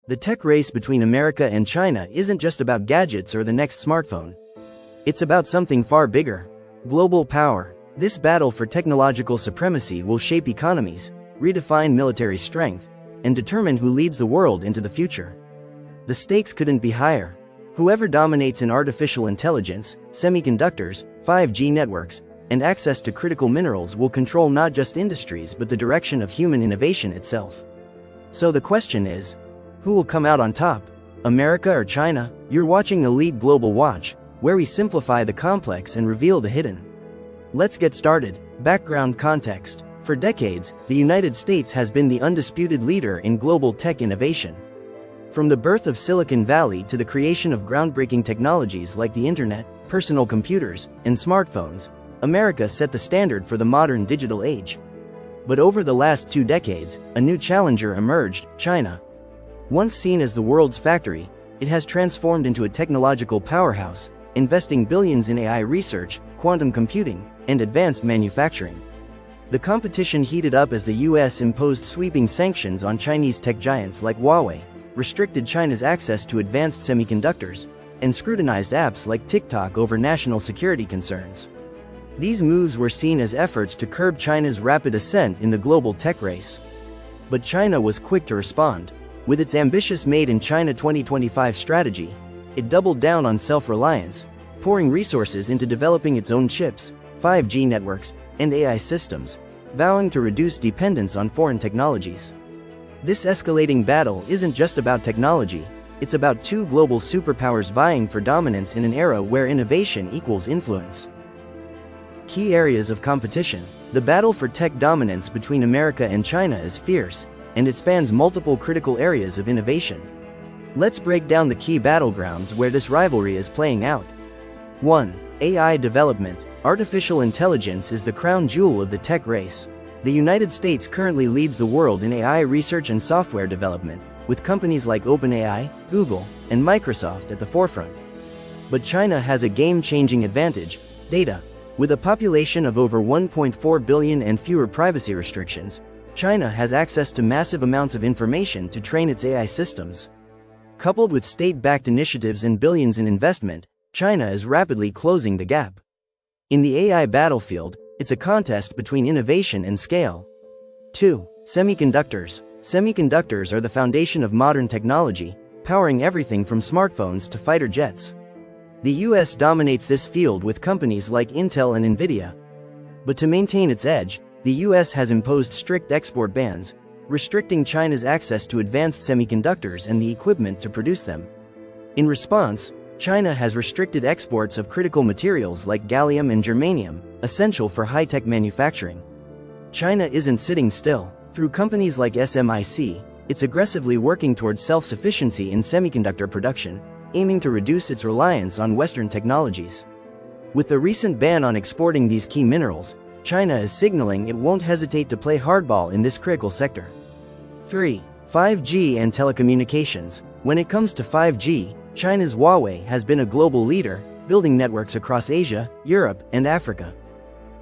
The tech race between America and China isn't just about gadgets or the next smartphone. It's about something far bigger: global power. This battle for technological supremacy will shape economies, redefine military strength, and determine who leads the world into the future. The stakes couldn't be higher. Whoever dominates in artificial intelligence, semiconductors, 5G networks, and access to critical minerals will control not just industries but the direction of human innovation itself. So the question is, who will come out on top? America or China? You're watching Elite Global Watch, where we simplify the complex and reveal the hidden. Let's get started. Background context. For decades, the United States has been the undisputed leader in global tech innovation. From the birth of Silicon Valley to the creation of groundbreaking technologies like the internet, personal computers, and smartphones, America set the standard for the modern digital age. But over the last 2 decades, a new challenger emerged: China. Once seen as the world's factory, it has transformed into a technological powerhouse, investing billions in AI research, quantum computing, and advanced manufacturing. The competition heated up as the U.S. imposed sweeping sanctions on Chinese tech giants like Huawei, restricted China's access to advanced semiconductors, and scrutinized apps like TikTok over national security concerns. These moves were seen as efforts to curb China's rapid ascent in the global tech race. But China was quick to respond. With its ambitious Made in China 2025 strategy, it doubled down on self-reliance, pouring resources into developing its own chips, 5G networks, and AI systems, vowing to reduce dependence on foreign technologies. This escalating battle isn't just about technology, it's about 2 global superpowers vying for dominance in an era where innovation equals influence. Key areas of competition. The battle for tech dominance between America and China is fierce, and it spans multiple critical areas of innovation. Let's break down the key battlegrounds where this rivalry is playing out. 1. AI development. Artificial intelligence is the crown jewel of the tech race. The United States currently leads the world in AI research and software development, with companies like OpenAI, Google, and Microsoft at the forefront. But China has a game-changing advantage: data. With a population of over 1.4 billion and fewer privacy restrictions, China has access to massive amounts of information to train its AI systems. Coupled with state-backed initiatives and billions in investment, China is rapidly closing the gap. In the AI battlefield, it's a contest between innovation and scale. 2. Semiconductors. Semiconductors are the foundation of modern technology, powering everything from smartphones to fighter jets. The U.S. dominates this field with companies like Intel and Nvidia. But to maintain its edge, the U.S. has imposed strict export bans, restricting China's access to advanced semiconductors and the equipment to produce them. In response, China has restricted exports of critical materials like gallium and germanium, essential for high-tech manufacturing. China isn't sitting still. Through companies like SMIC, it's aggressively working towards self-sufficiency in semiconductor production, aiming to reduce its reliance on Western technologies. With the recent ban on exporting these key minerals, China is signaling it won't hesitate to play hardball in this critical sector. 3. 5G and telecommunications. When it comes to 5G, China's Huawei has been a global leader, building networks across Asia, Europe, and Africa.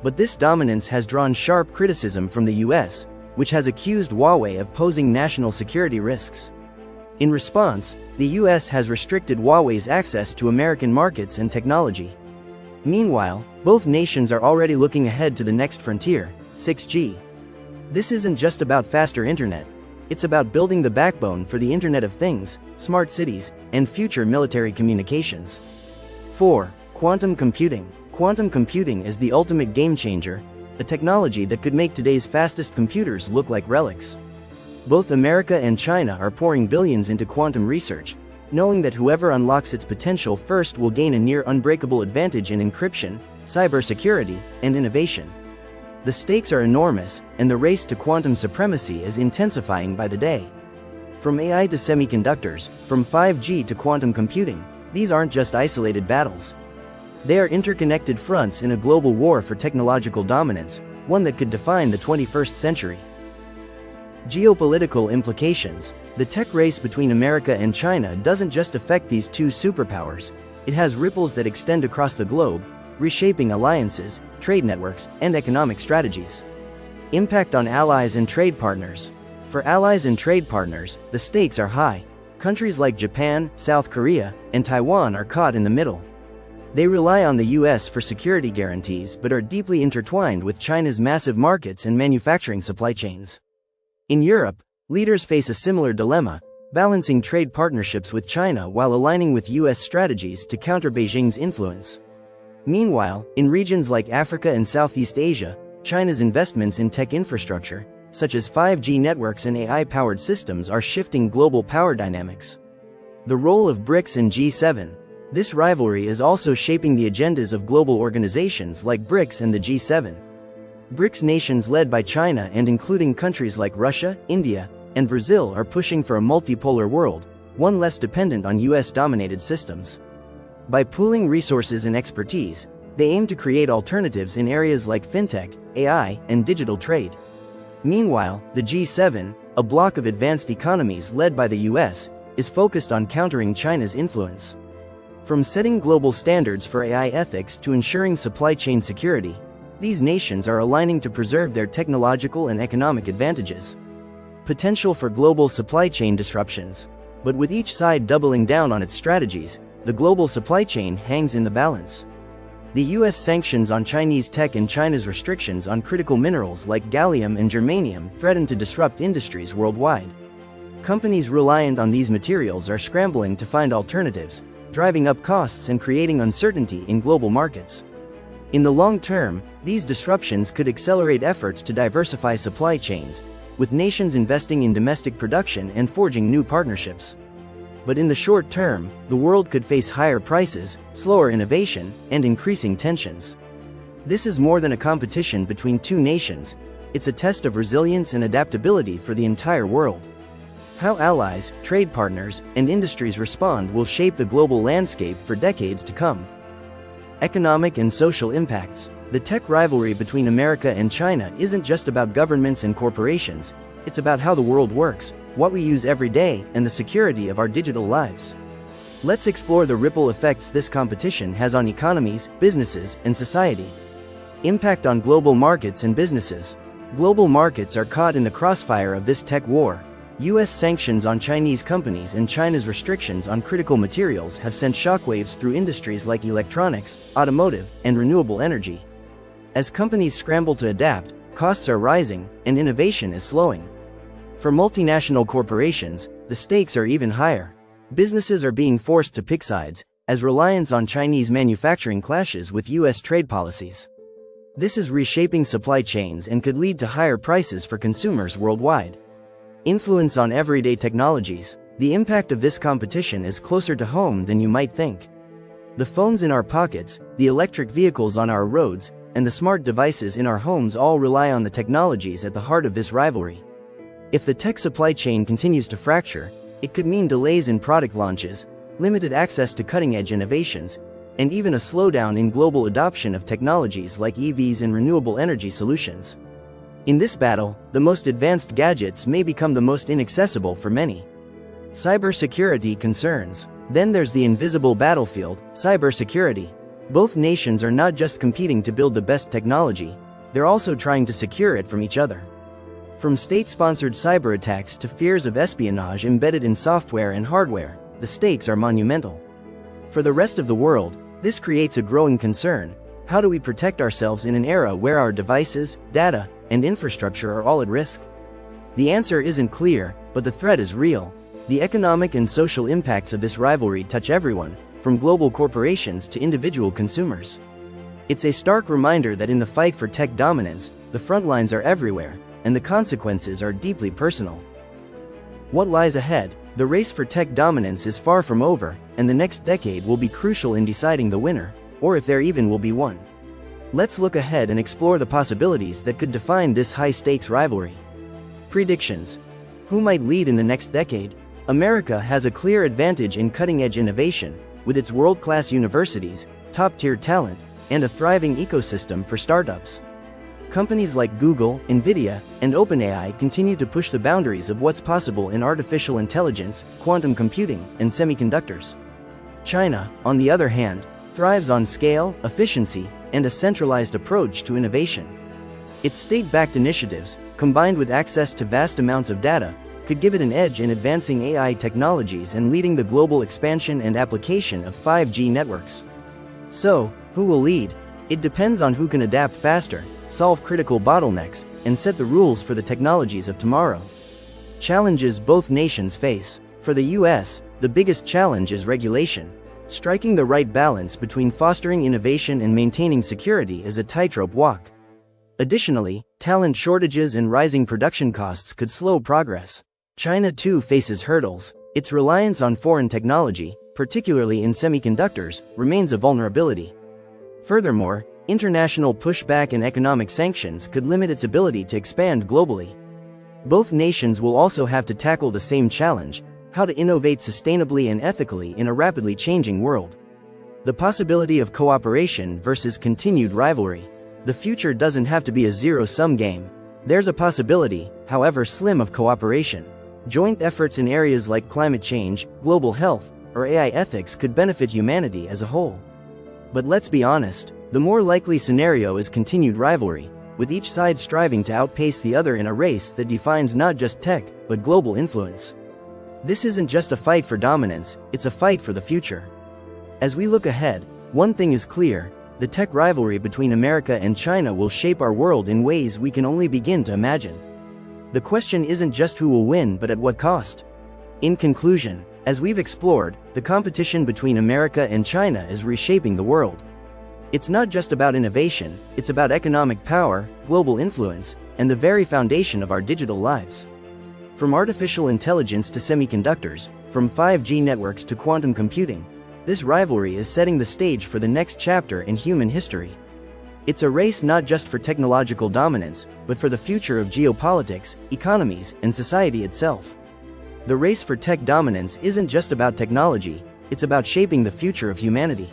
But this dominance has drawn sharp criticism from the U.S., which has accused Huawei of posing national security risks. In response, the U.S. has restricted Huawei's access to American markets and technology. Meanwhile, both nations are already looking ahead to the next frontier, 6G. This isn't just about faster internet. It's about building the backbone for the Internet of Things, smart cities, and future military communications. 4. Quantum computing. Quantum computing is the ultimate game-changer, a technology that could make today's fastest computers look like relics. Both America and China are pouring billions into quantum research, knowing that whoever unlocks its potential first will gain a near-unbreakable advantage in encryption, cybersecurity, and innovation. The stakes are enormous, and the race to quantum supremacy is intensifying by the day. From AI to semiconductors, from 5G to quantum computing, these aren't just isolated battles. They are interconnected fronts in a global war for technological dominance, one that could define the 21st century. Geopolitical implications. The tech race between America and China doesn't just affect these 2 superpowers, it has ripples that extend across the globe, reshaping alliances, trade networks, and economic strategies. Impact on allies and trade partners. For allies and trade partners, the stakes are high. Countries like Japan, South Korea, and Taiwan are caught in the middle. They rely on the U.S. for security guarantees but are deeply intertwined with China's massive markets and manufacturing supply chains. In Europe, leaders face a similar dilemma, balancing trade partnerships with China while aligning with U.S. strategies to counter Beijing's influence. Meanwhile, in regions like Africa and Southeast Asia, China's investments in tech infrastructure, such as 5G networks and AI-powered systems, are shifting global power dynamics. The role of BRICS and G7. This rivalry is also shaping the agendas of global organizations like BRICS and the G7. BRICS nations led by China and including countries like Russia, India, and Brazil are pushing for a multipolar world, one less dependent on US-dominated systems. By pooling resources and expertise, they aim to create alternatives in areas like fintech, AI, and digital trade. Meanwhile, the G7, a bloc of advanced economies led by the US, is focused on countering China's influence. From setting global standards for AI ethics to ensuring supply chain security, these nations are aligning to preserve their technological and economic advantages. Potential for global supply chain disruptions. But with each side doubling down on its strategies, the global supply chain hangs in the balance. The U.S. sanctions on Chinese tech and China's restrictions on critical minerals like gallium and germanium threaten to disrupt industries worldwide. Companies reliant on these materials are scrambling to find alternatives, driving up costs and creating uncertainty in global markets. In the long term, these disruptions could accelerate efforts to diversify supply chains, with nations investing in domestic production and forging new partnerships. But in the short term, the world could face higher prices, slower innovation, and increasing tensions. This is more than a competition between two nations, it's a test of resilience and adaptability for the entire world. How allies, trade partners, and industries respond will shape the global landscape for decades to come. Economic and social impacts. The tech rivalry between America and China isn't just about governments and corporations, it's about how the world works, what we use every day, and the security of our digital lives. Let's explore the ripple effects this competition has on economies, businesses, and society. Impact on global markets and businesses. Global markets are caught in the crossfire of this tech war. U.S. sanctions on Chinese companies and China's restrictions on critical materials have sent shockwaves through industries like electronics, automotive, and renewable energy. As companies scramble to adapt, costs are rising, and innovation is slowing. For multinational corporations, the stakes are even higher. Businesses are being forced to pick sides, as reliance on Chinese manufacturing clashes with U.S. trade policies. This is reshaping supply chains and could lead to higher prices for consumers worldwide. Influence on everyday technologies. The impact of this competition is closer to home than you might think. The phones in our pockets, the electric vehicles on our roads, and the smart devices in our homes all rely on the technologies at the heart of this rivalry. If the tech supply chain continues to fracture, it could mean delays in product launches, limited access to cutting-edge innovations, and even a slowdown in global adoption of technologies like EVs and renewable energy solutions. In this battle, the most advanced gadgets may become the most inaccessible for many. Cybersecurity concerns. Then there's the invisible battlefield, cybersecurity. Both nations are not just competing to build the best technology, they're also trying to secure it from each other. From state-sponsored cyber attacks to fears of espionage embedded in software and hardware, the stakes are monumental. For the rest of the world, this creates a growing concern. How do we protect ourselves in an era where our devices, data, and infrastructure are all at risk? The answer isn't clear, but the threat is real. The economic and social impacts of this rivalry touch everyone, from global corporations to individual consumers. It's a stark reminder that in the fight for tech dominance, the front lines are everywhere, and the consequences are deeply personal. What lies ahead? The race for tech dominance is far from over, and the next decade will be crucial in deciding the winner, or if there even will be one. Let's look ahead and explore the possibilities that could define this high-stakes rivalry. Predictions. Who might lead in the next decade? America has a clear advantage in cutting-edge innovation, with its world-class universities, top-tier talent, and a thriving ecosystem for startups. Companies like Google, Nvidia, and OpenAI continue to push the boundaries of what's possible in artificial intelligence, quantum computing, and semiconductors. China, on the other hand, thrives on scale, efficiency, and a centralized approach to innovation. Its state-backed initiatives, combined with access to vast amounts of data, could give it an edge in advancing AI technologies and leading the global expansion and application of 5G networks. So, who will lead? It depends on who can adapt faster, solve critical bottlenecks, and set the rules for the technologies of tomorrow. Challenges both nations face. For the U.S., the biggest challenge is regulation. Striking the right balance between fostering innovation and maintaining security is a tightrope walk. Additionally, talent shortages and rising production costs could slow progress. China too faces hurdles. Its reliance on foreign technology, particularly in semiconductors, remains a vulnerability. Furthermore, international pushback and economic sanctions could limit its ability to expand globally. Both nations will also have to tackle the same challenge: how to innovate sustainably and ethically in a rapidly changing world. The possibility of cooperation versus continued rivalry. The future doesn't have to be a zero-sum game. There's a possibility, however slim, of cooperation. Joint efforts in areas like climate change, global health, or AI ethics could benefit humanity as a whole. But let's be honest, the more likely scenario is continued rivalry, with each side striving to outpace the other in a race that defines not just tech, but global influence. This isn't just a fight for dominance, it's a fight for the future. As we look ahead, one thing is clear: the tech rivalry between America and China will shape our world in ways we can only begin to imagine. The question isn't just who will win, but at what cost. In conclusion, as we've explored, the competition between America and China is reshaping the world. It's not just about innovation, it's about economic power, global influence, and the very foundation of our digital lives. From artificial intelligence to semiconductors, from 5G networks to quantum computing, this rivalry is setting the stage for the next chapter in human history. It's a race not just for technological dominance, but for the future of geopolitics, economies, and society itself. The race for tech dominance isn't just about technology, it's about shaping the future of humanity.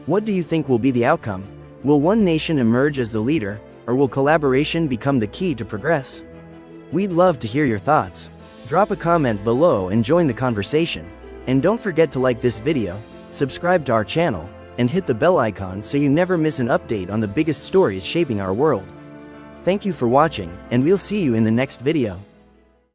What do you think will be the outcome? Will one nation emerge as the leader, or will collaboration become the key to progress? We'd love to hear your thoughts. Drop a comment below and join the conversation. And don't forget to like this video, subscribe to our channel, and hit the bell icon so you never miss an update on the biggest stories shaping our world. Thank you for watching, and we'll see you in the next video.